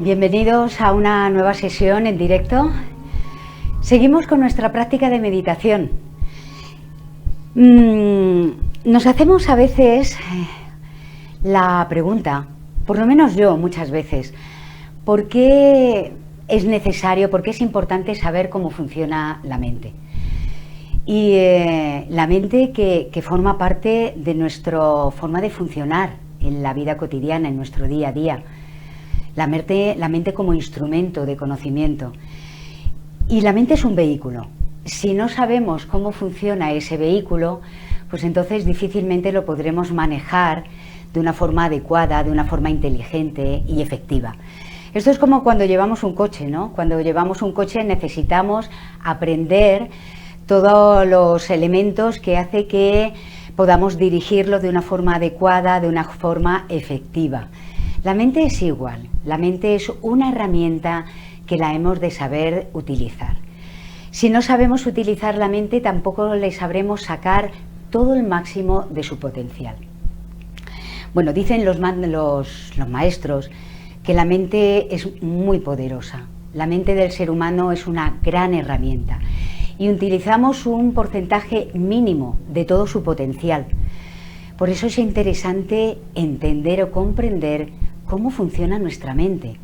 Bienvenidos a una nueva sesión en directo. Seguimos con nuestra práctica de meditación. Nos hacemos a veces la pregunta, por lo menos yo muchas veces, ¿por qué es necesario, por qué es importante saber cómo funciona la mente? Y la mente que forma parte de nuestra forma de funcionar en la vida cotidiana, en nuestro día a día. La mente como instrumento de conocimiento. Y la mente es un vehículo. Si no sabemos cómo funciona ese vehículo, pues entonces difícilmente lo podremos manejar de una forma adecuada, de una forma inteligente y efectiva. Esto es como cuando llevamos un coche, ¿no? Cuando llevamos un coche necesitamos aprender todos los elementos que hace que podamos dirigirlo de una forma adecuada, de una forma efectiva. La mente es igual, la mente es una herramienta que la hemos de saber utilizar. Si no sabemos utilizar la mente, tampoco le sabremos sacar todo el máximo de su potencial. Bueno, dicen los maestros que la mente es muy poderosa. La mente del ser humano es una gran herramienta y utilizamos un porcentaje mínimo de todo su potencial. Por eso es interesante entender o comprender cómo funciona nuestra mente.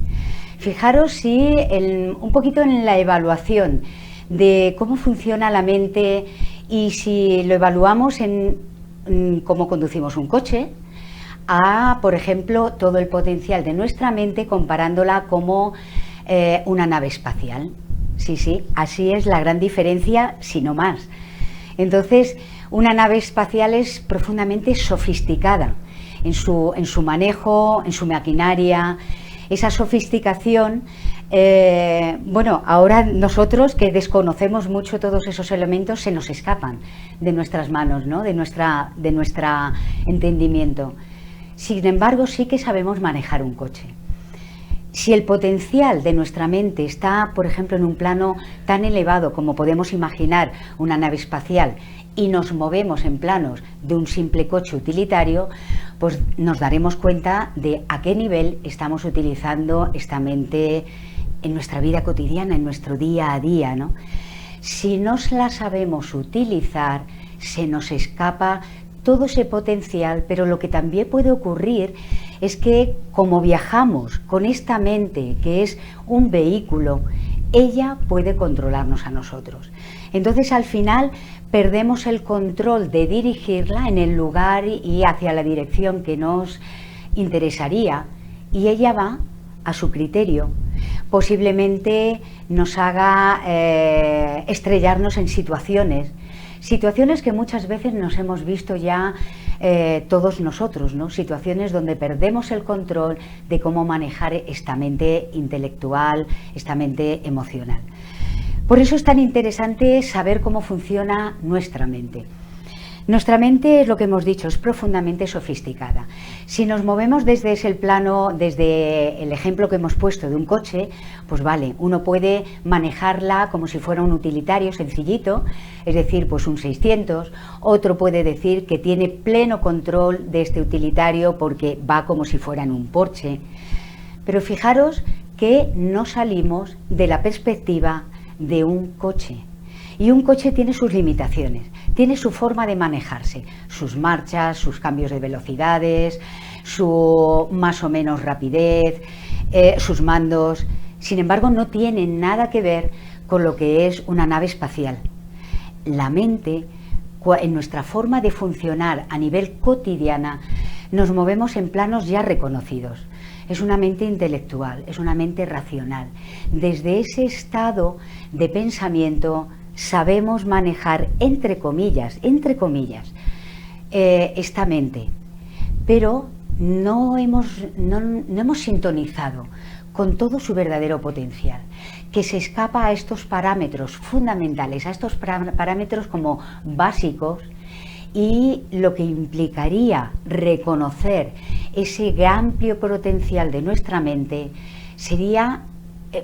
Fijaros un poquito en la evaluación de cómo funciona la mente y si lo evaluamos en cómo conducimos un coche, a, por ejemplo, todo el potencial de nuestra mente comparándola como una nave espacial. Sí, así es la gran diferencia, si no más. Entonces, una nave espacial es profundamente sofisticada en su manejo, en su maquinaria. Esa sofisticación, bueno, ahora nosotros que desconocemos mucho todos esos elementos se nos escapan de nuestras manos, ¿no? de nuestro entendimiento. Sin embargo, sí que sabemos manejar un coche. Si el potencial de nuestra mente está, por ejemplo, en un plano tan elevado como podemos imaginar una nave espacial y nos movemos en planos de un simple coche utilitario, pues nos daremos cuenta de a qué nivel estamos utilizando esta mente en nuestra vida cotidiana, en nuestro día a día, ¿no? Si no la sabemos utilizar, se nos escapa todo ese potencial, pero lo que también puede ocurrir es que como viajamos con esta mente, que es un vehículo, ella puede controlarnos a nosotros. Entonces al final perdemos el control de dirigirla en el lugar y hacia la dirección que nos interesaría y ella va a su criterio. Posiblemente nos haga estrellarnos en situaciones que muchas veces nos hemos visto ya todos nosotros, ¿no? Situaciones donde perdemos el control de cómo manejar esta mente intelectual, esta mente emocional. Por eso es tan interesante saber cómo funciona nuestra mente. Nuestra mente, es lo que hemos dicho, es profundamente sofisticada. Si nos movemos desde ese plano, desde el ejemplo que hemos puesto de un coche, pues vale, uno puede manejarla como si fuera un utilitario sencillito, es decir, pues un 600, otro puede decir que tiene pleno control de este utilitario porque va como si fuera en un Porsche. Pero fijaros que no salimos de la perspectiva de un coche. Y un coche tiene sus limitaciones, tiene su forma de manejarse, sus marchas, sus cambios de velocidades, su más o menos rapidez, sus mandos. Sin embargo, no tiene nada que ver con lo que es una nave espacial. La mente, en nuestra forma de funcionar a nivel cotidiana, nos movemos en planos ya reconocidos. Es una mente intelectual, es una mente racional. Desde ese estado de pensamiento sabemos manejar, entre comillas, esta mente, pero no hemos sintonizado con todo su verdadero potencial, que se escapa a estos parámetros fundamentales, a estos parámetros como básicos, y lo que implicaría reconocer ese amplio potencial de nuestra mente sería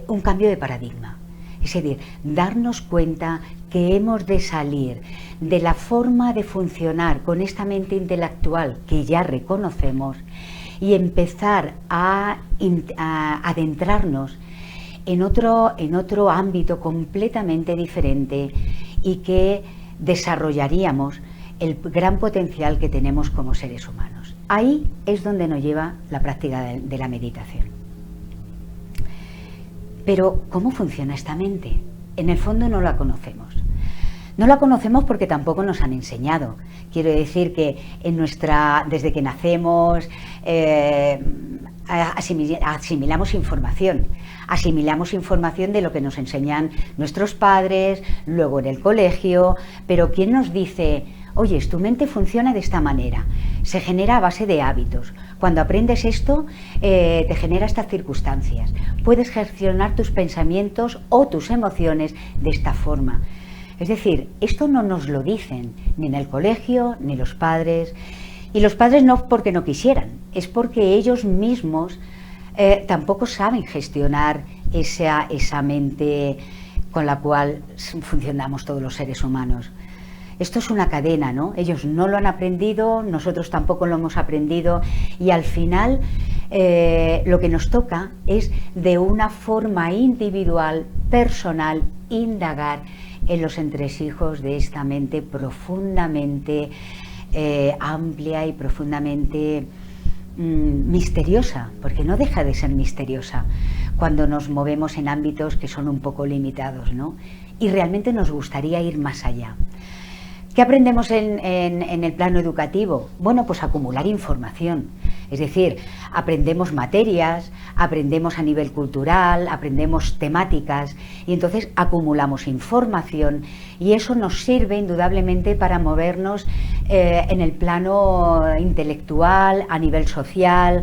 un cambio de paradigma. Es decir, darnos cuenta que hemos de salir de la forma de funcionar con esta mente intelectual que ya reconocemos y empezar a adentrarnos en otro ámbito completamente diferente y que desarrollaríamos el gran potencial que tenemos como seres humanos. Ahí es donde nos lleva la práctica de la meditación. Pero, ¿cómo funciona esta mente? En el fondo no la conocemos. No la conocemos porque tampoco nos han enseñado. Quiero decir que desde que nacemos asimilamos información. Asimilamos información de lo que nos enseñan nuestros padres, luego en el colegio, pero ¿quién nos dice: oye, tu mente funciona de esta manera, se genera a base de hábitos? Cuando aprendes esto, te genera estas circunstancias. Puedes gestionar tus pensamientos o tus emociones de esta forma. Es decir, esto no nos lo dicen ni en el colegio, ni los padres. Y los padres no porque no quisieran, es porque ellos mismos tampoco saben gestionar esa mente con la cual funcionamos todos los seres humanos. Esto es una cadena, ¿no? Ellos no lo han aprendido, nosotros tampoco lo hemos aprendido, y al final lo que nos toca es, de una forma individual, personal, indagar en los entresijos de esta mente profundamente amplia y profundamente misteriosa, porque no deja de ser misteriosa cuando nos movemos en ámbitos que son un poco limitados, ¿no? Y realmente nos gustaría ir más allá. ¿Qué aprendemos en el plano educativo? Bueno, pues acumular información. Es decir, aprendemos materias, aprendemos a nivel cultural, aprendemos temáticas, y entonces acumulamos información, y eso nos sirve indudablemente para movernos en el plano intelectual, a nivel social.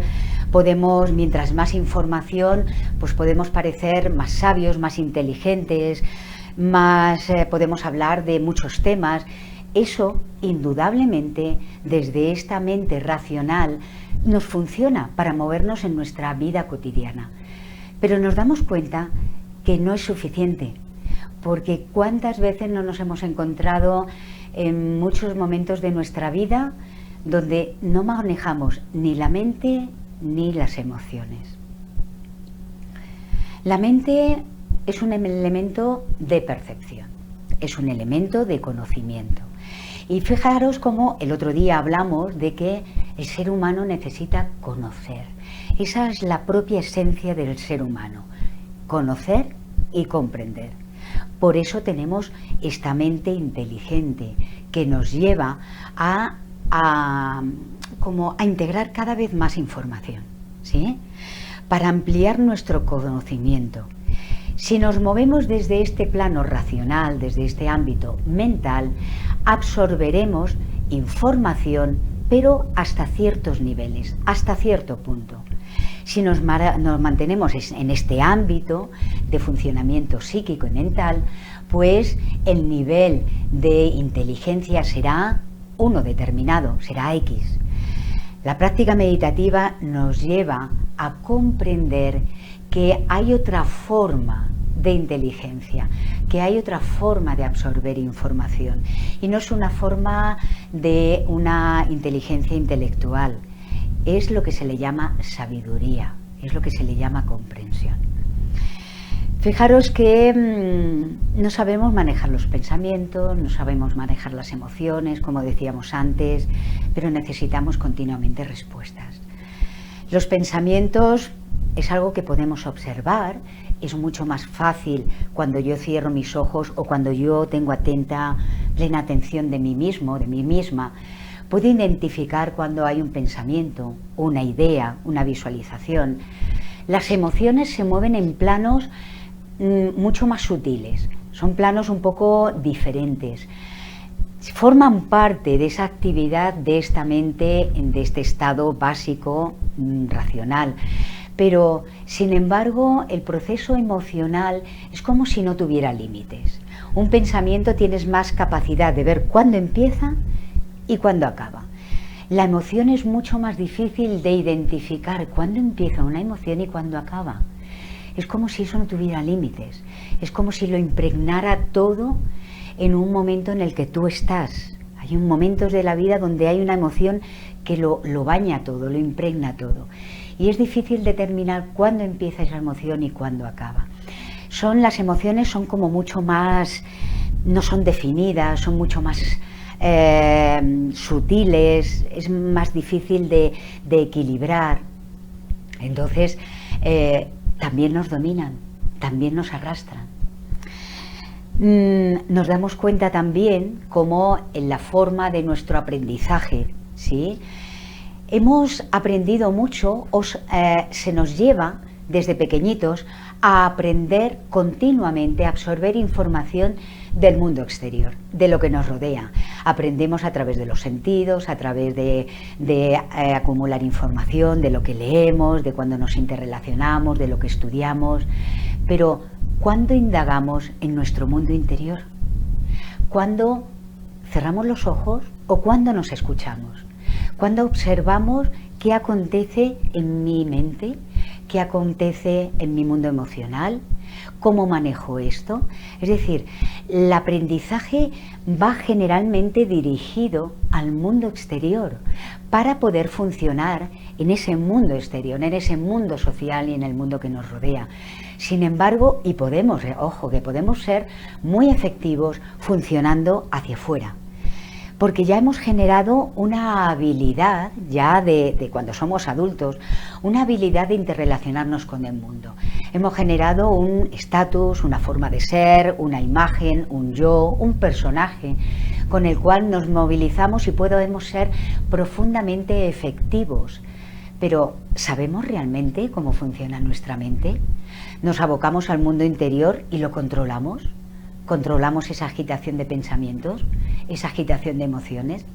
Mientras más información, pues podemos parecer más sabios, más inteligentes, podemos hablar de muchos temas. Eso, indudablemente, desde esta mente racional, nos funciona para movernos en nuestra vida cotidiana. Pero nos damos cuenta que no es suficiente, porque ¿cuántas veces no nos hemos encontrado en muchos momentos de nuestra vida donde no manejamos ni la mente ni las emociones? La mente es un elemento de percepción, es un elemento de conocimiento. Y fijaros cómo el otro día hablamos de que el ser humano necesita conocer. Esa es la propia esencia del ser humano, conocer y comprender. Por eso tenemos esta mente inteligente que nos lleva a integrar cada vez más información, ¿sí? Para ampliar nuestro conocimiento. Si nos movemos desde este plano racional, desde este ámbito mental, absorberemos información, pero hasta ciertos niveles, hasta cierto punto. Si nos mantenemos en este ámbito de funcionamiento psíquico y mental, pues el nivel de inteligencia será uno determinado, será X. La práctica meditativa nos lleva a comprender que hay otra forma de inteligencia, que hay otra forma de absorber información, y no es una forma de una inteligencia intelectual, es lo que se le llama sabiduría, es lo que se le llama comprensión. Fijaros que no sabemos manejar los pensamientos, no sabemos manejar las emociones, como decíamos antes, pero necesitamos continuamente respuestas. Los pensamientos es algo que podemos observar, es mucho más fácil cuando yo cierro mis ojos o cuando yo tengo plena atención de mí mismo, de mí misma. Puedo identificar cuando hay un pensamiento, una idea, una visualización. Las emociones se mueven en planos mucho más sutiles, son planos un poco diferentes. Forman parte de esa actividad de esta mente, de este estado básico racional. Pero, sin embargo, el proceso emocional es como si no tuviera límites. Un pensamiento tienes más capacidad de ver cuándo empieza y cuándo acaba. La emoción es mucho más difícil de identificar cuándo empieza una emoción y cuándo acaba. Es como si eso no tuviera límites. Es como si lo impregnara todo en un momento en el que tú estás. Hay momentos de la vida donde hay una emoción que lo baña todo, lo impregna todo. Y es difícil determinar cuándo empieza esa emoción y cuándo acaba. Las emociones son como mucho más, no son definidas, son mucho más sutiles, es más difícil de equilibrar. Entonces, también nos dominan, también nos arrastran. Nos damos cuenta también cómo en la forma de nuestro aprendizaje, ¿sí? Hemos aprendido mucho, se nos lleva desde pequeñitos a aprender continuamente, a absorber información del mundo exterior, de lo que nos rodea. Aprendemos a través de los sentidos, a través de acumular información, de lo que leemos, de cuando nos interrelacionamos, de lo que estudiamos. Pero, ¿cuándo indagamos en nuestro mundo interior? ¿Cuándo cerramos los ojos o cuándo nos escuchamos? ¿Cuándo observamos qué acontece en mi mente? ¿Qué acontece en mi mundo emocional? ¿Cómo manejo esto? Es decir, el aprendizaje va generalmente dirigido al mundo exterior para poder funcionar en ese mundo exterior, en ese mundo social y en el mundo que nos rodea. Sin embargo, y podemos, ojo, que podemos ser muy efectivos funcionando hacia afuera. Porque ya hemos generado una habilidad, ya de cuando somos adultos, una habilidad de interrelacionarnos con el mundo. Hemos generado un estatus, una forma de ser, una imagen, un yo, un personaje, con el cual nos movilizamos y podemos ser profundamente efectivos. Pero, ¿sabemos realmente cómo funciona nuestra mente? ¿Nos abocamos al mundo interior y lo controlamos? ¿Controlamos esa agitación de pensamientos, esa agitación de emociones?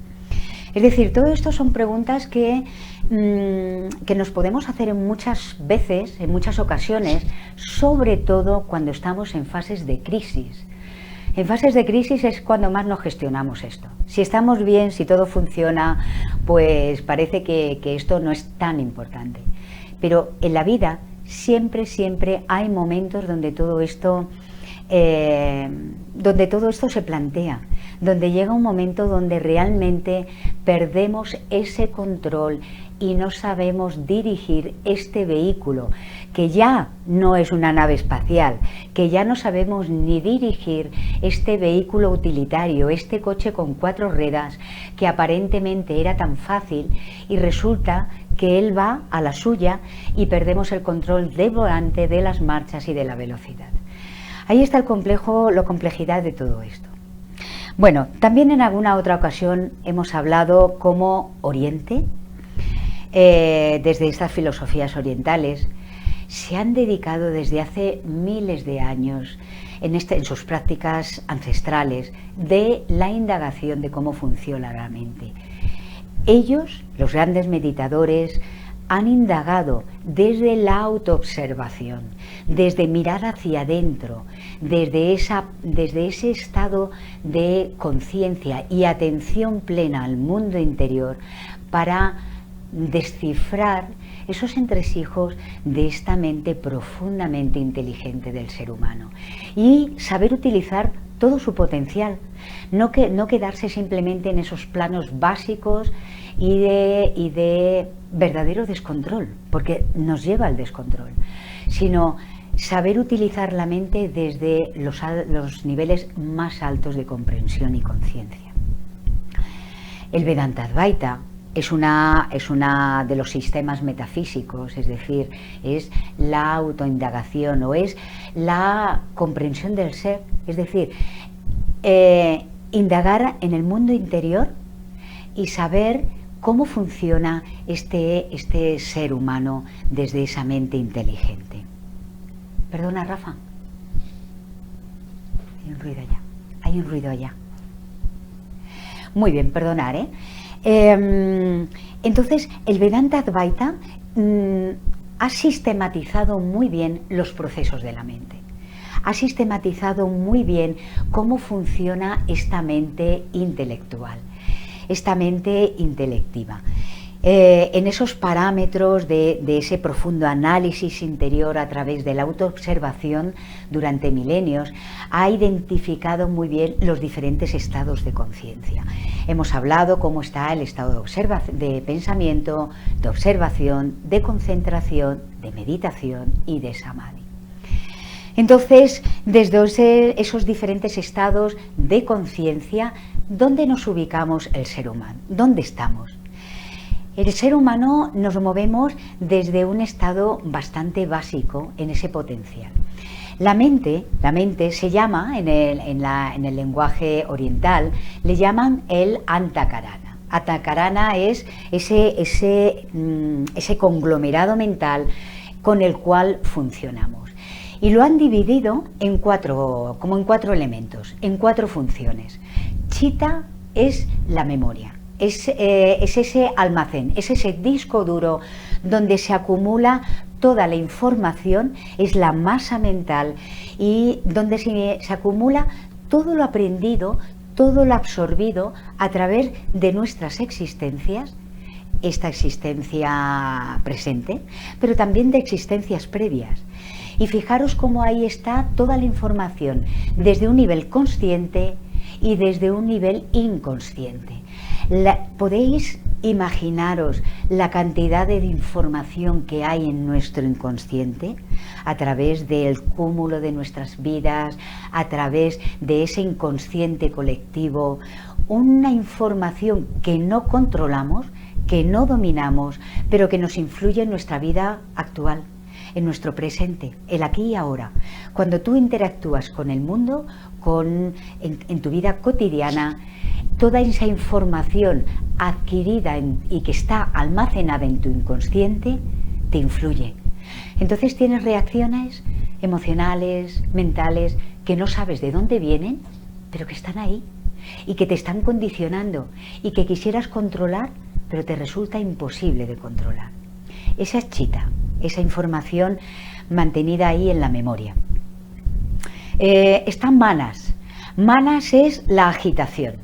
Es decir, todo esto son preguntas que nos podemos hacer muchas veces, en muchas ocasiones, sobre todo cuando estamos en fases de crisis. En fases de crisis es cuando más nos gestionamos esto. Si estamos bien, si todo funciona, pues parece que esto no es tan importante. Pero en la vida siempre hay momentos donde todo esto se plantea, donde llega un momento donde realmente perdemos ese control y no sabemos dirigir este vehículo, que ya no es una nave espacial, que ya no sabemos ni dirigir este vehículo utilitario, este coche con 4 ruedas, que aparentemente era tan fácil y resulta que él va a la suya y perdemos el control del volante, de las marchas y de la velocidad. Ahí está la complejidad de todo esto. Bueno, también en alguna otra ocasión hemos hablado cómo Oriente, desde estas filosofías orientales, se han dedicado desde hace miles de años en sus prácticas ancestrales de la indagación de cómo funciona la mente. Ellos, los grandes meditadores, han indagado desde la autoobservación, desde mirar hacia adentro, desde ese estado de conciencia y atención plena al mundo interior para descifrar esos entresijos de esta mente profundamente inteligente del ser humano y saber utilizar todo su potencial, no quedarse simplemente en esos planos básicos y de verdadero descontrol, porque nos lleva al descontrol, sino saber utilizar la mente desde los niveles más altos de comprensión y conciencia. El Vedanta Advaita es una de los sistemas metafísicos, es decir, es la autoindagación o es la comprensión del ser, es decir, indagar en el mundo interior y saber cómo funciona este ser humano desde esa mente inteligente. Perdona, Rafa. Hay un ruido allá. Muy bien, perdonar, entonces, el Vedanta Advaita ha sistematizado muy bien los procesos de la mente. Ha sistematizado muy bien cómo funciona esta mente intelectual, esta mente intelectiva. en esos parámetros de ese profundo análisis interior a través de la autoobservación durante milenios, ha identificado muy bien los diferentes estados de conciencia. Hemos hablado cómo está el estado de pensamiento, de observación, de concentración, de meditación y de samadhi. Entonces, desde esos diferentes estados de conciencia, ¿dónde nos ubicamos el ser humano? ¿Dónde estamos? El ser humano nos movemos desde un estado bastante básico en ese potencial. La mente se llama, en el lenguaje oriental, le llaman el Antakarana. Antakarana es ese conglomerado mental con el cual funcionamos. Y lo han dividido en cuatro elementos, en 4 funciones. Chitta es la memoria. Es ese almacén, es ese disco duro donde se acumula toda la información, es la masa mental y donde se acumula todo lo aprendido, todo lo absorbido a través de nuestras existencias, esta existencia presente, pero también de existencias previas. Y fijaros cómo ahí está toda la información, desde un nivel consciente y desde un nivel inconsciente. ¿Podéis imaginaros la cantidad de información que hay en nuestro inconsciente a través del cúmulo de nuestras vidas, a través de ese inconsciente colectivo? Una información que no controlamos, que no dominamos, pero que nos influye en nuestra vida actual, en nuestro presente, el aquí y ahora. Cuando tú interactúas con el mundo, en tu vida cotidiana, toda esa información adquirida y que está almacenada en tu inconsciente te influye. Entonces tienes reacciones emocionales, mentales, que no sabes de dónde vienen, pero que están ahí y que te están condicionando y que quisieras controlar, pero te resulta imposible de controlar. Esa es chitta, esa información mantenida ahí en la memoria. Están manas. Manas es la agitación,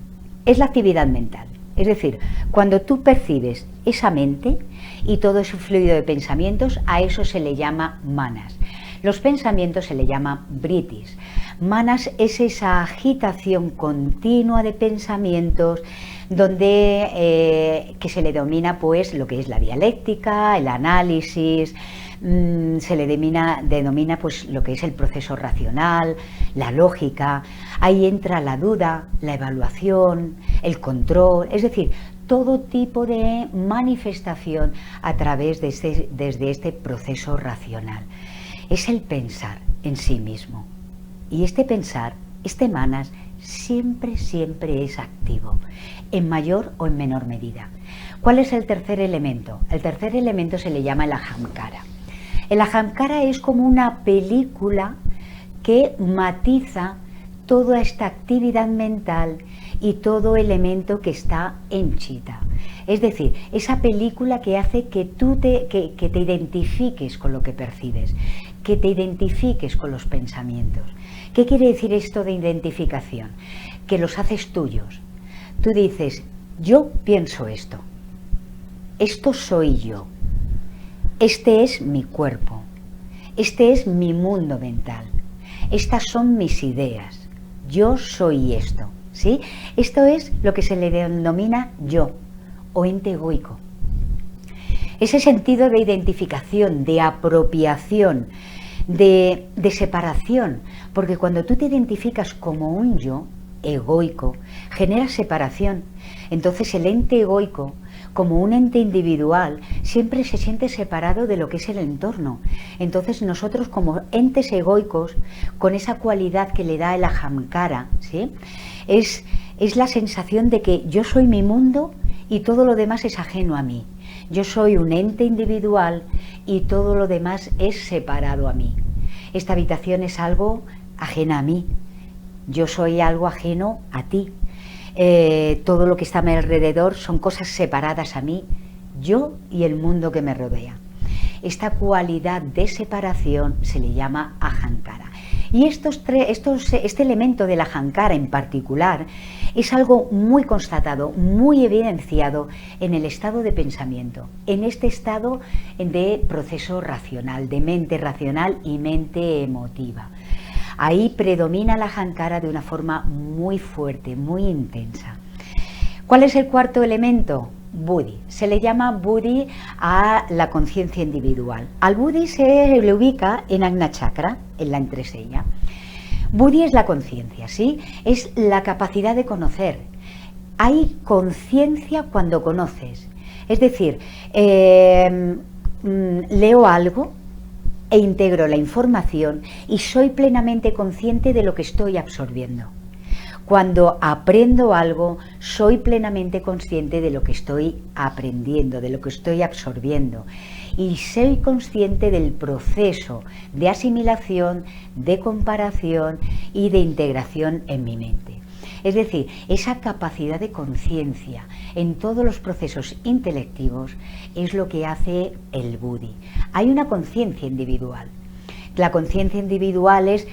es la actividad mental. Es decir, cuando tú percibes esa mente y todo ese fluido de pensamientos, a eso se le llama manas. Los pensamientos se le llama vrittis. Manas es esa agitación continua de pensamientos donde que se le denomina pues lo que es la dialéctica, el análisis, se le denomina pues lo que es el proceso racional, la lógica. Ahí entra la duda, la evaluación, el control, es decir, todo tipo de manifestación a través desde este proceso racional. Es el pensar en sí mismo. Y este pensar, este manas, siempre es activo, en mayor o en menor medida. ¿Cuál es el tercer elemento? El tercer elemento se le llama el ahamkara. El ahamkara es como una película que matiza toda esta actividad mental y todo elemento que está en chitta. Es decir, esa película que hace que tú te identifiques con lo que percibes, que te identifiques con los pensamientos. ¿Qué quiere decir esto de identificación? Que los haces tuyos. Tú dices, yo pienso esto soy yo, este es mi cuerpo, este es mi mundo mental, estas son mis ideas, yo soy esto, ¿sí? Esto es lo que se le denomina yo o ente egoico. Ese sentido de identificación, de apropiación, de separación, porque cuando tú te identificas como un yo egoico, genera separación. Entonces el ente egoico, como un ente individual, siempre se siente separado de lo que es el entorno. Entonces nosotros como entes egoicos, con esa cualidad que le da el ahamkara, ¿sí? es la sensación de que yo soy mi mundo y todo lo demás es ajeno a mí. Yo soy un ente individual y todo lo demás es separado a mí. Esta habitación es algo ajena a mí. Yo soy algo ajeno a ti. Todo lo que está a mi alrededor son cosas separadas a mí, yo y el mundo que me rodea. Esta cualidad de separación se le llama ahamkara. Y este elemento de la ahankara en particular es algo muy constatado, muy evidenciado en el estado de pensamiento, en este estado de proceso racional, de mente racional y mente emotiva. Ahí predomina la ahankara de una forma muy fuerte, muy intensa. ¿Cuál es el cuarto elemento? Buddhi. Se le llama Buddhi a la conciencia individual. Al Buddhi se le ubica en Ajna Chakra, en la entreseña. Buddhi es la conciencia, ¿sí? Es la capacidad de conocer. Hay conciencia cuando conoces. Es decir, leo algo e integro la información y soy plenamente consciente de lo que estoy absorbiendo. Cuando aprendo algo, soy plenamente consciente de lo que estoy aprendiendo, de lo que estoy absorbiendo. Y soy consciente del proceso de asimilación, de comparación y de integración en mi mente. Es decir, esa capacidad de conciencia en todos los procesos intelectivos es lo que hace el Buddhi. Hay una conciencia individual. La conciencia individual es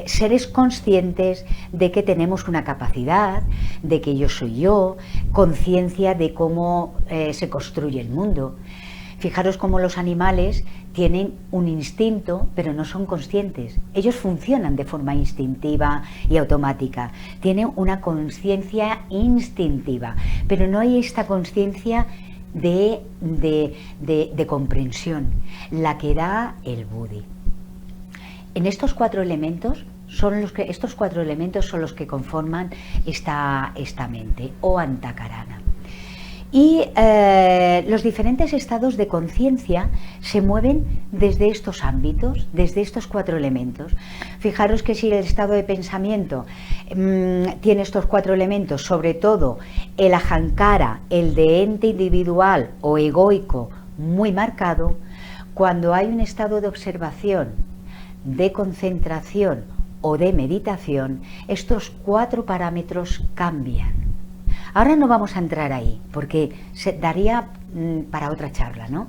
seres conscientes de que tenemos una capacidad, de que yo soy yo, conciencia de cómo se construye el mundo. Fijaros cómo los animales tienen un instinto, pero no son conscientes. Ellos funcionan de forma instintiva y automática. Tienen una conciencia instintiva, pero no hay esta conciencia de comprensión, la que da el Buddhi. En estos cuatro elementos estos cuatro elementos son los que conforman esta mente o Antakarana. Y los diferentes estados de conciencia se mueven desde estos ámbitos, desde estos cuatro elementos. Fijaros que si el estado de pensamiento tiene estos cuatro elementos, sobre todo el ahankara, el de ente individual o egoico muy marcado, cuando hay un estado de observación, de concentración o de meditación, estos cuatro parámetros cambian. Ahora no vamos a entrar ahí, porque se daría para otra charla, ¿no?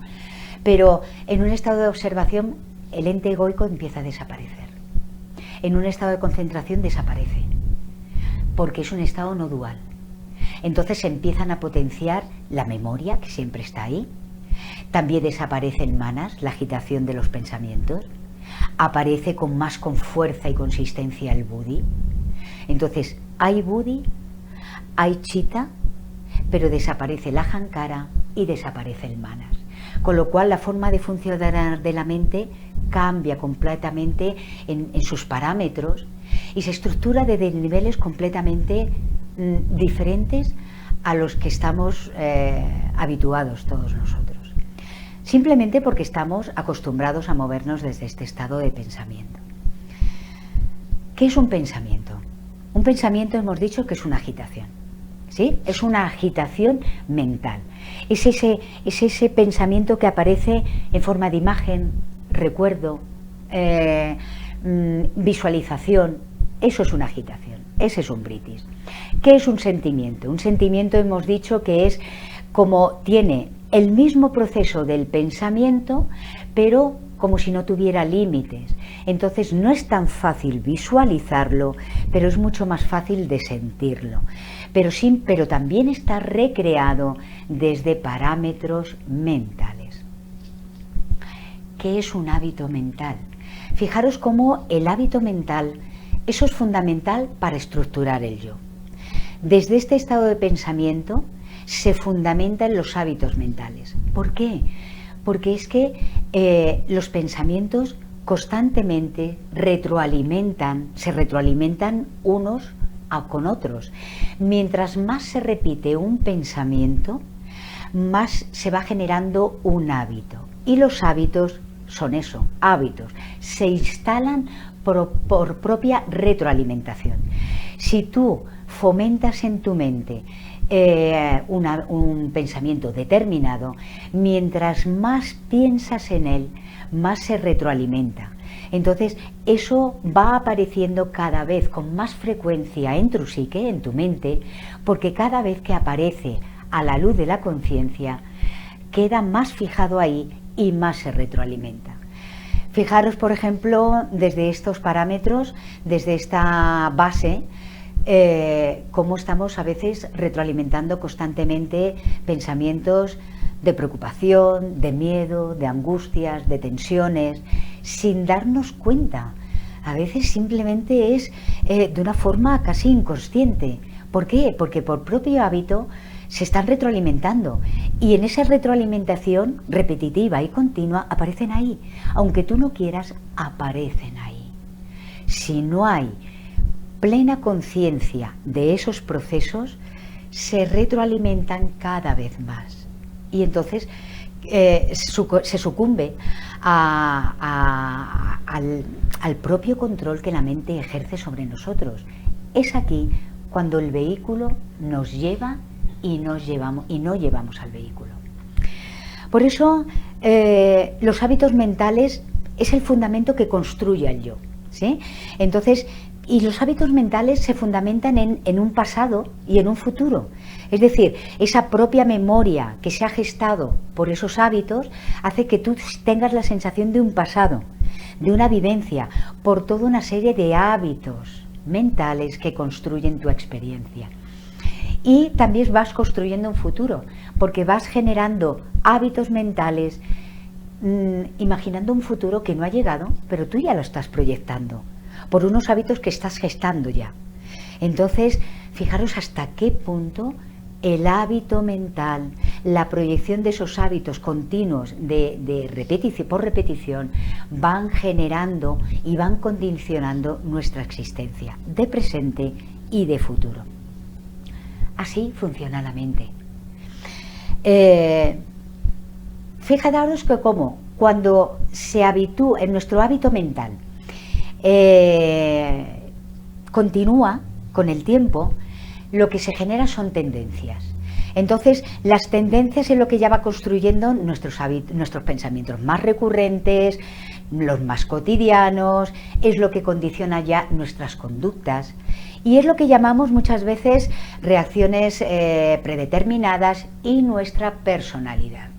Pero en un estado de observación, el ente egoico empieza a desaparecer. En un estado de concentración desaparece, porque es un estado no dual. Entonces se empiezan a potenciar la memoria, que siempre está ahí. También desaparece el manas, la agitación de los pensamientos. Aparece con fuerza y consistencia el Buddhi. Entonces, hay Buddhi, hay chitta, pero desaparece la ahankara y desaparece el manas. Con lo cual la forma de funcionar de la mente cambia completamente en sus parámetros y se estructura desde niveles completamente diferentes a los que estamos habituados todos nosotros. Simplemente porque estamos acostumbrados a movernos desde este estado de pensamiento. ¿Qué es un pensamiento? Un pensamiento hemos dicho que es una agitación, ¿sí? Es una agitación mental. Es ese pensamiento que aparece en forma de imagen, recuerdo, visualización. Eso es una agitación, ese es un britis. ¿Qué es un sentimiento? Un sentimiento hemos dicho que es como tiene el mismo proceso del pensamiento, pero como si no tuviera límites. Entonces no es tan fácil visualizarlo, pero es mucho más fácil de sentirlo. Pero también está recreado desde parámetros mentales. ¿Qué es un hábito mental? Fijaros cómo el hábito mental, eso es fundamental para estructurar el yo. Desde este estado de pensamiento se fundamenta en los hábitos mentales. ¿Por qué? Porque es que los pensamientos constantemente se retroalimentan unos con otros. Mientras más se repite un pensamiento, más se va generando un hábito. Y los hábitos son eso, hábitos. Se instalan por propia retroalimentación. Si tú fomentas en tu mente un pensamiento determinado, mientras más piensas en él, más se retroalimenta. Entonces eso va apareciendo cada vez con más frecuencia en tu psique, en tu mente, porque cada vez que aparece a la luz de la conciencia, queda más fijado ahí y más se retroalimenta. Fijaros, por ejemplo, desde estos parámetros, desde esta base, cómo estamos a veces retroalimentando constantemente pensamientos de preocupación, de miedo, de angustias, de tensiones, sin darnos cuenta. A veces simplemente es de una forma casi inconsciente. ¿Por qué? Porque por propio hábito se están retroalimentando, y en esa retroalimentación repetitiva y continua aparecen ahí. Aunque tú no quieras, aparecen ahí. Si no hay plena conciencia de esos procesos, se retroalimentan cada vez más. Y entonces se sucumbe al propio control que la mente ejerce sobre nosotros. Es aquí cuando el vehículo nos lleva y no llevamos al vehículo. Por eso los hábitos mentales es el fundamento que construye el yo, ¿sí? Entonces, y los hábitos mentales se fundamentan en un pasado y en un futuro. Es decir, esa propia memoria que se ha gestado por esos hábitos hace que tú tengas la sensación de un pasado, de una vivencia, por toda una serie de hábitos mentales que construyen tu experiencia. Y también vas construyendo un futuro, porque vas generando hábitos mentales, imaginando un futuro que no ha llegado, pero tú ya lo estás proyectando, por unos hábitos que estás gestando ya. Entonces, fijaros hasta qué punto el hábito mental, la proyección de esos hábitos continuos de repetición por repetición, van generando y van condicionando nuestra existencia de presente y de futuro. Así funciona la mente. Fijaros que como cuando se habitúa en nuestro hábito mental, continúa con el tiempo, lo que se genera son tendencias. Entonces, las tendencias es lo que ya va construyendo nuestros pensamientos más recurrentes, los más cotidianos, es lo que condiciona ya nuestras conductas. Y es lo que llamamos muchas veces reacciones predeterminadas y nuestra personalidad.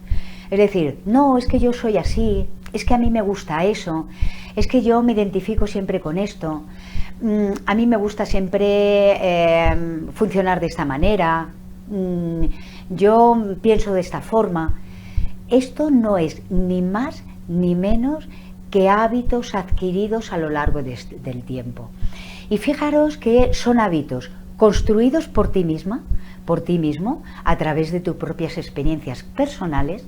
Es decir, no, es que yo soy así, es que a mí me gusta eso, es que yo me identifico siempre con esto, a mí me gusta siempre funcionar de esta manera, yo pienso de esta forma. Esto no es ni más ni menos que hábitos adquiridos a lo largo del tiempo. Y fijaros que son hábitos construidos por ti misma, por ti mismo, a través de tus propias experiencias personales,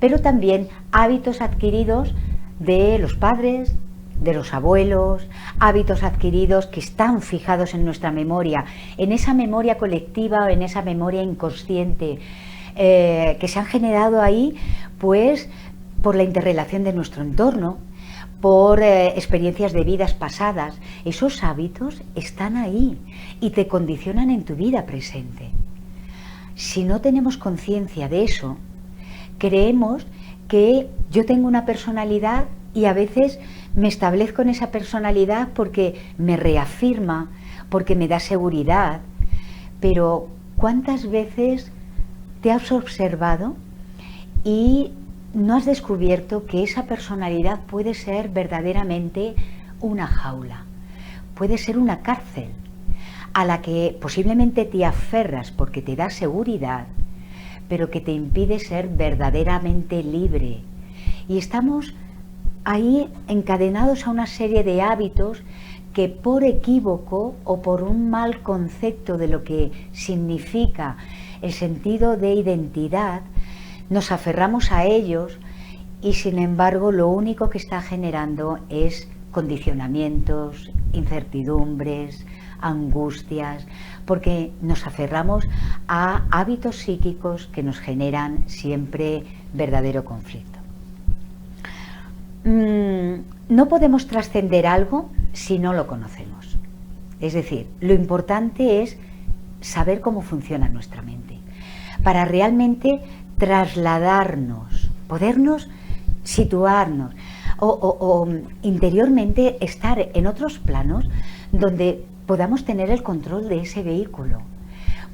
pero también hábitos adquiridos de los padres, de los abuelos, hábitos adquiridos que están fijados en nuestra memoria, en esa memoria colectiva o en esa memoria inconsciente, que se han generado ahí, pues, por la interrelación de nuestro entorno, por experiencias de vidas pasadas. Esos hábitos están ahí y te condicionan en tu vida presente. Si no tenemos conciencia de eso, creemos que yo tengo una personalidad y a veces me establezco en esa personalidad porque me reafirma, porque me da seguridad. Pero ¿cuántas veces te has observado y no has descubierto que esa personalidad puede ser verdaderamente una jaula, puede ser una cárcel a la que posiblemente te aferras porque te da seguridad, pero que te impide ser verdaderamente libre? Y estamos ahí encadenados a una serie de hábitos que por equívoco o por un mal concepto de lo que significa el sentido de identidad, nos aferramos a ellos y sin embargo lo único que está generando es condicionamientos, incertidumbres, angustias, porque nos aferramos a hábitos psíquicos que nos generan siempre verdadero conflicto. No podemos trascender algo si no lo conocemos. Es decir, lo importante es saber cómo funciona nuestra mente, para realmente trasladarnos, podernos situarnos o interiormente estar en otros planos donde podamos tener el control de ese vehículo,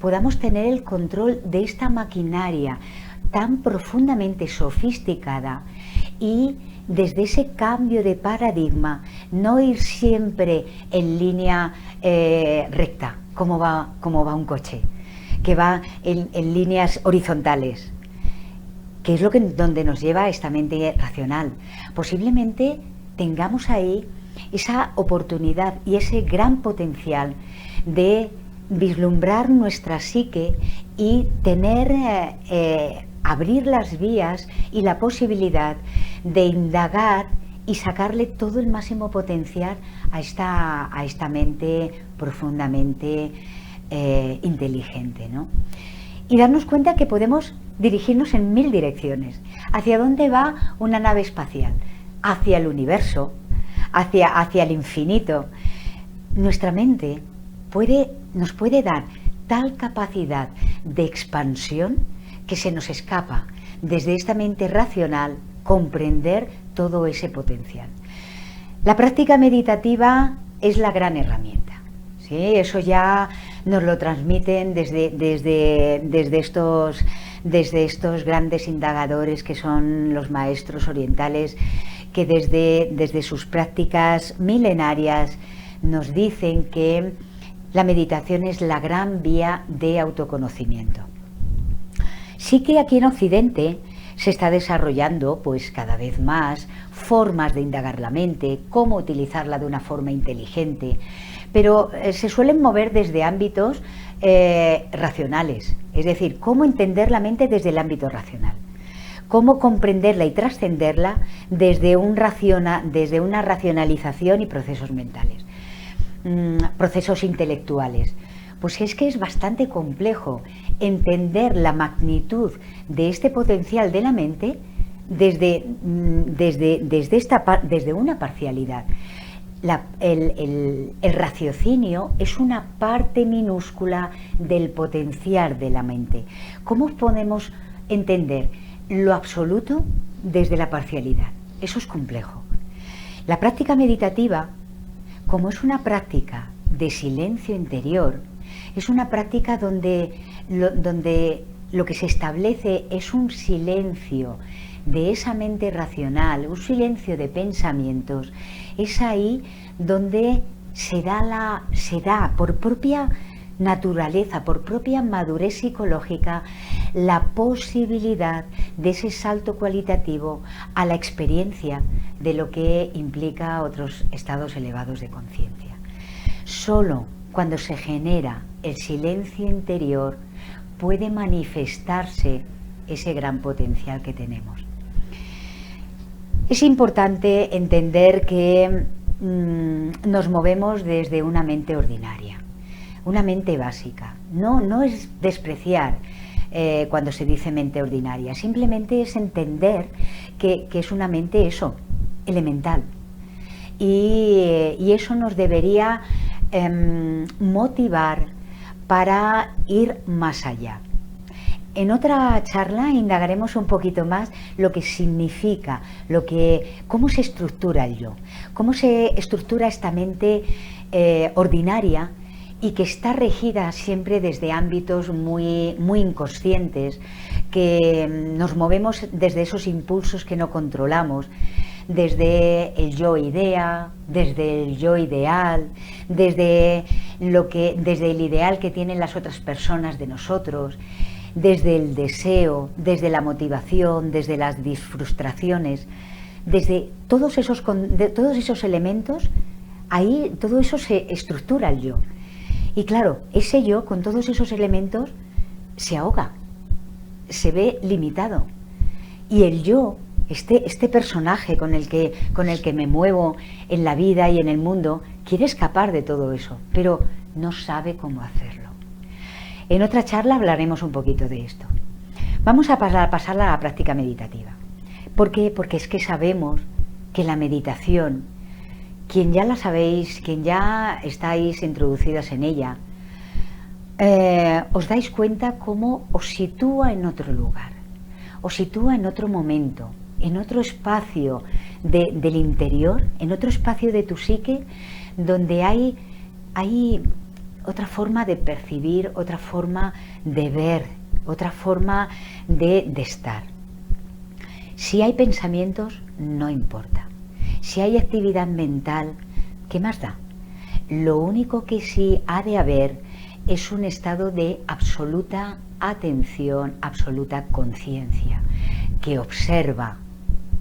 podamos tener el control de esta maquinaria tan profundamente sofisticada y desde ese cambio de paradigma, no ir siempre en línea recta, como va un coche, que va en líneas horizontales, que es donde nos lleva esta mente racional. Posiblemente tengamos ahí esa oportunidad y ese gran potencial de vislumbrar nuestra psique y tener, abrir las vías y la posibilidad de indagar y sacarle todo el máximo potencial a esta mente profundamente inteligente, ¿no? Y darnos cuenta que podemos dirigirnos en 1000 direcciones. ¿Hacia dónde va una nave espacial? Hacia el universo, hacia el infinito. Nuestra mente nos puede dar tal capacidad de expansión que se nos escapa desde esta mente racional comprender todo ese potencial. La práctica meditativa es la gran herramienta, ¿sí? Eso ya nos lo transmiten desde estos grandes indagadores que son los maestros orientales, que desde sus prácticas milenarias nos dicen que la meditación es la gran vía de autoconocimiento. Sí que aquí en Occidente se está desarrollando pues cada vez más formas de indagar la mente, cómo utilizarla de una forma inteligente, pero se suelen mover desde ámbitos racionales, es decir, cómo entender la mente desde el ámbito racional, cómo comprenderla y trascenderla desde una racionalización y procesos mentales, procesos intelectuales. Pues es que es bastante complejo entender la magnitud de este potencial de la mente desde una parcialidad. El raciocinio es una parte minúscula del potencial de la mente. ¿Cómo podemos entender lo absoluto desde la parcialidad? Eso es complejo. La práctica meditativa, como es una práctica de silencio interior, es una práctica donde lo que se establece es un silencio de esa mente racional, un silencio de pensamientos. Es ahí donde se da por propia naturaleza, por propia madurez psicológica, la posibilidad de ese salto cualitativo a la experiencia de lo que implica otros estados elevados de conciencia. Solo cuando se genera el silencio interior puede manifestarse ese gran potencial que tenemos. Es importante entender que nos movemos desde una mente ordinaria, una mente básica. No es despreciar cuando se dice mente ordinaria, simplemente es entender que es una mente elemental. Y eso nos debería motivar para ir más allá. En otra charla indagaremos un poquito más lo que significa, cómo se estructura el yo, cómo se estructura esta mente ordinaria y que está regida siempre desde ámbitos muy inconscientes, que nos movemos desde esos impulsos que no controlamos, desde el yo idea, desde el yo ideal, desde el ideal que tienen las otras personas de nosotros, desde el deseo, desde la motivación, desde las frustraciones, desde todos esos elementos. Ahí todo eso se estructura el yo. Y claro, ese yo con todos esos elementos se ahoga, se ve limitado. Y el yo, este personaje con el que me muevo en la vida y en el mundo, quiere escapar de todo eso, pero no sabe cómo hacerlo. En otra charla hablaremos un poquito de esto. Vamos a pasarla a la práctica meditativa. ¿Por qué? Porque es que sabemos que la meditación, quien ya la sabéis, quien ya estáis introducidas en ella, os dais cuenta cómo os sitúa en otro lugar, os sitúa en otro momento, en otro espacio del interior, en otro espacio de tu psique, donde hay otra forma de percibir, otra forma de ver, otra forma de estar. Si hay pensamientos, no importa. Si hay actividad mental, ¿qué más da? Lo único que sí ha de haber es un estado de absoluta atención, absoluta conciencia, que observa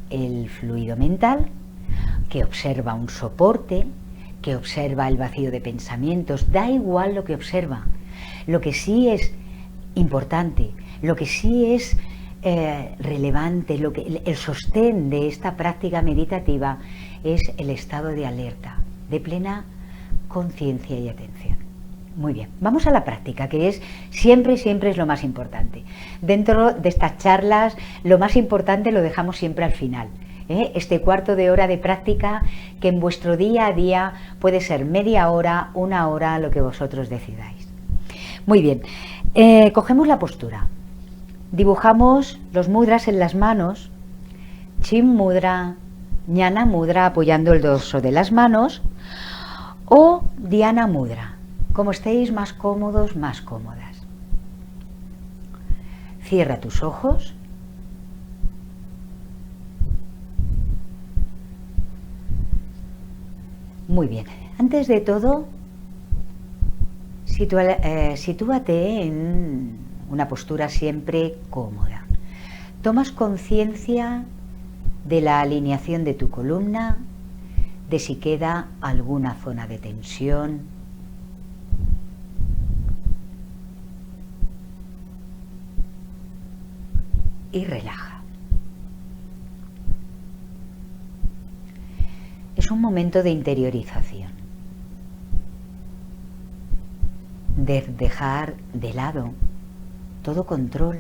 el fluido mental, que observa un soporte, que observa el vacío de pensamientos. Da igual lo que observa. Lo que sí es importante, lo que sí es relevante, el sostén de esta práctica meditativa es el estado de alerta, de plena conciencia y atención. Muy bien, vamos a la práctica, que es siempre es lo más importante. Dentro de estas charlas, lo más importante lo dejamos siempre al final. Este cuarto de hora de práctica que en vuestro día a día puede ser media hora, una hora, lo que vosotros decidáis. Muy bien, cogemos la postura. Dibujamos los mudras en las manos, Chin Mudra, Jnana Mudra apoyando el dorso de las manos o Dhyana Mudra, como estéis más cómodos, más cómodas. Cierra tus ojos. Muy bien, antes de todo, sitúate en una postura siempre cómoda. Tomas conciencia de la alineación de tu columna, de si queda alguna zona de tensión. Y relaja. Es un momento de interiorización, de dejar de lado todo control.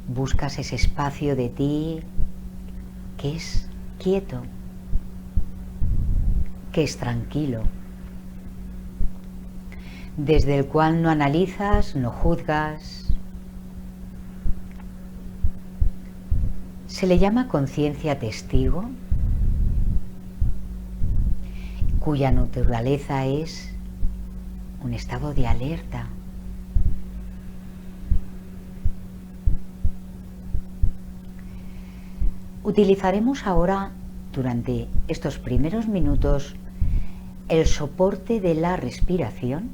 Buscas ese espacio de ti que es quieto, que es tranquilo, desde el cual no analizas, no juzgas. Se le llama conciencia testigo, cuya naturaleza es un estado de alerta. Utilizaremos ahora, durante estos primeros minutos, el soporte de la respiración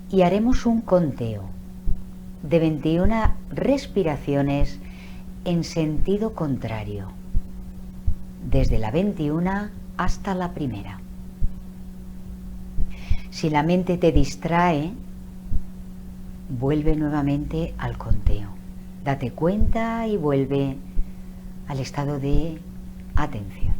y haremos un conteo de 21 respiraciones en sentido contrario, desde la 21 hasta la primera. Si la mente te distrae, vuelve nuevamente al conteo. Date cuenta y vuelve al estado de atención.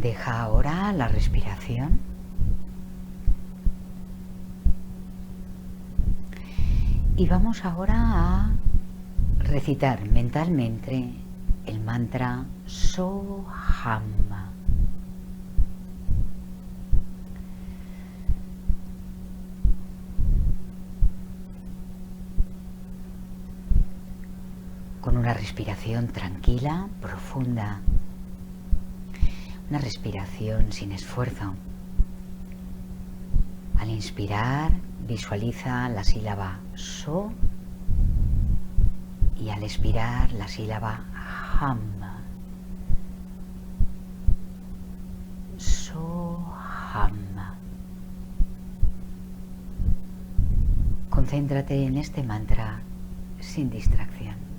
Deja ahora la respiración. Y vamos ahora a recitar mentalmente el mantra Soham. Con una respiración tranquila, profunda. Una respiración sin esfuerzo. Al inspirar, visualiza la sílaba So y al expirar la sílaba Ham. Soham. Concéntrate en este mantra sin distracción.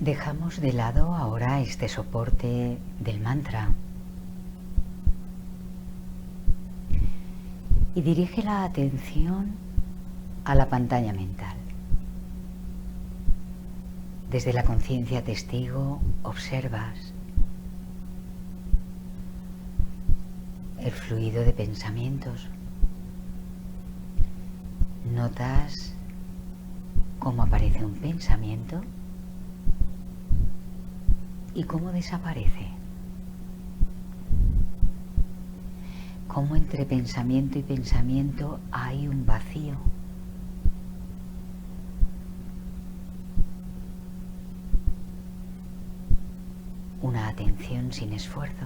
Dejamos de lado ahora este soporte del mantra y dirige la atención a la pantalla mental. Desde la conciencia testigo observas el fluido de pensamientos. Notas cómo aparece un pensamiento y cómo desaparece. Cómo entre pensamiento y pensamiento hay un vacío. Una atención sin esfuerzo.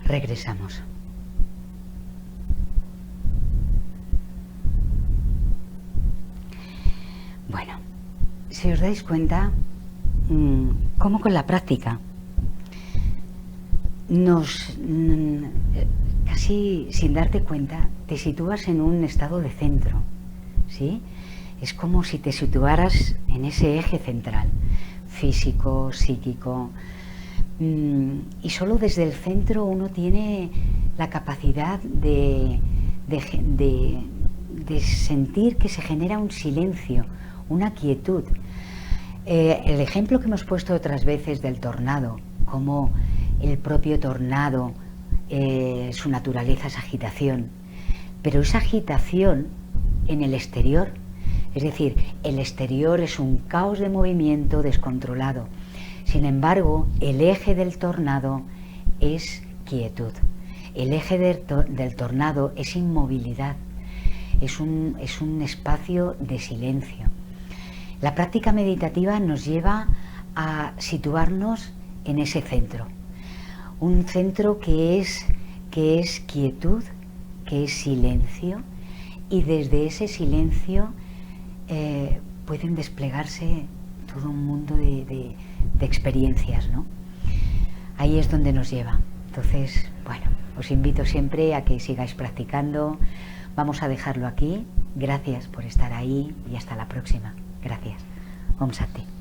Regresamos. Bueno, si os dais cuenta, cómo con la práctica nos casi sin darte cuenta, te sitúas en un estado de centro, ¿sí? Es como si te situaras en ese eje central, físico, psíquico, y solo desde el centro uno tiene la capacidad de sentir que se genera un silencio, una quietud. El ejemplo que hemos puesto otras veces del tornado, como el propio tornado, su naturaleza es agitación, pero esa agitación en el exterior, es decir, el exterior es un caos de movimiento descontrolado. Sin embargo, el eje del tornado es quietud. El eje del tornado es inmovilidad, es un espacio de silencio. La práctica meditativa nos lleva a situarnos en ese centro, un centro que es quietud, que es silencio, y desde ese silencio pueden desplegarse todo un mundo de experiencias, ¿no? Ahí es donde nos lleva. Entonces, bueno, os invito siempre a que sigáis practicando. Vamos a dejarlo aquí. Gracias por estar ahí y hasta la próxima. Gracias. Om Shanti.